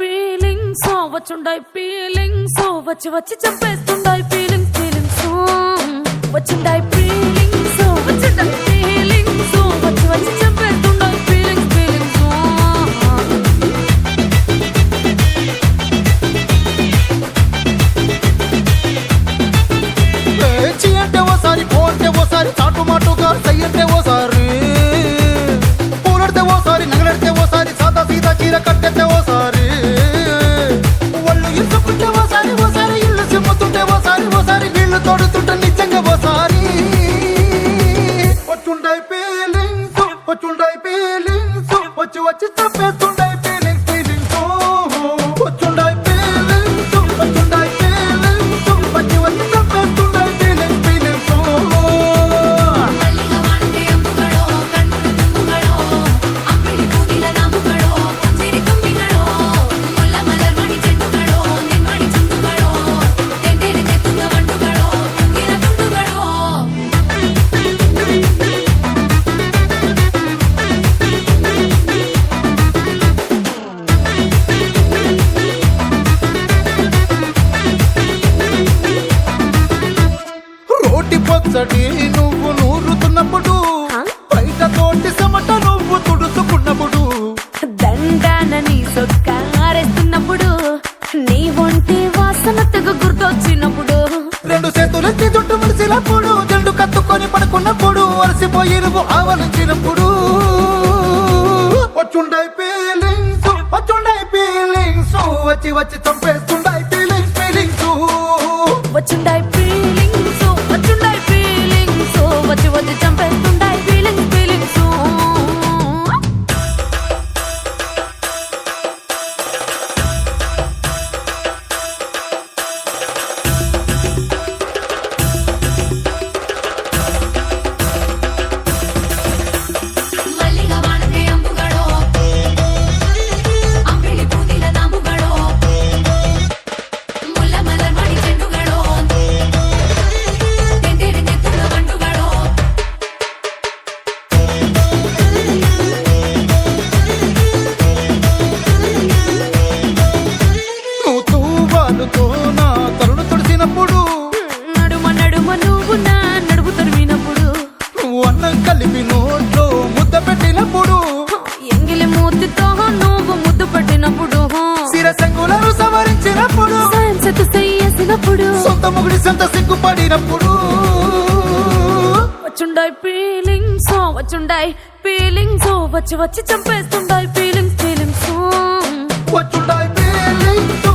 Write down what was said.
feelings వచ్చుండాయి feelings వచ్చి వచ్చి చంపేస్తుండాయి feelings feelings వచ్చుండాయి feelings వచ్చుండాయి feelings వచ్చి వచ్చి చంపేస్తుండాయి ఫీలింగ్స్ ఫీలింగ్స్ పేచి అంటే ఓసారి పోంటే ఓసారి చాటు మాటుగా సయ్యంటే ఓసారి పూలడితే ఓసారి నగలడితే ఓసారి సాదా సీదా చీర కట్టెతే ఓసారి ఒళ్ళు ఇసుకుంటే ఓసారి ఓసారి ఇల్లు సిమ్ముతుంటే ఓసారి ఓసారి నీళ్లు తోడుతుంటే నిజంగా ఓసారి వచ్చుండాయి ఫీలింగ్స్ వచ్చుండాయి ఫీలింగ్స్ వచ్చి వచ్చి చంపేస్తుండాయి ఫీలింగ్స్ ఫీలింగ్స్ వచ్చుండాయి ఫీలింగ్స్ వచ్చుండాయి ఫీలింగ్స్ వచ్చి వచ్చి చంపేస్తుండాయి ఫీలింగ్స్ ఫీలింగ్స్ రోటి పచ్చడి నువ్వు నూరుతున్నప్పుడు బయట తోటి సమట నువ్వు తుడుచుకున్నప్పుడు దండాన నీ సొక్కారేస్తున్నప్పుడు నీ ఒంటి వాసన తెగ గుర్తొచ్చినప్పుడు రెండు చేతులెత్తి జుట్టు ముడిసినప్పుడు జండు కత్తుకొని పడుకున్నప్పుడు అలసిపోయి నువ్వు ఆవలించినప్పుడు వచ్చుండాయి ఫీలింగ్స్ వచ్చుండాయి ఫీలింగ్స్ వచ్చి వచ్చి చంపేస్తుండాయి ఫీలింగ్స్ ఫీలింగ్స్ వచ్చుండాయి ఫీలింగ్స్ వచ్చుండాయి ఫీలింగ్స్ వచ్చి వచ్చి చంపేస్తుండాయి ఫీలింగ్స్ ఫీలింగ్స్ నువ్వు తూవాలుతో నా తరుణ తుడిసినప్పుడు నడుమ నడుమ నువ్వు నా నడుపు తరిమినప్పుడు నువ్వు అన్నం కలిపి నోట్లో ముద్ద పెట్టినప్పుడు ఎంగిలి మూతితో నువ్వు ముద్దు పట్టినప్పుడు శిరసంగులను సవరించినప్పుడు సాయం సెతు చేసినప్పుడు సొంత ముగుడి సొంత సిగ్గుపడినప్పుడు వచ్చుండాయి ఫీలింగ్స్ వచ్చుండాయి ఫీలింగ్స్ వచ్చి వచ్చి చంపేస్తుండాయి ఫీలింగ్స్ ఫీలింగ్స్ వచ్చుండాయి ఫీలింగ్స్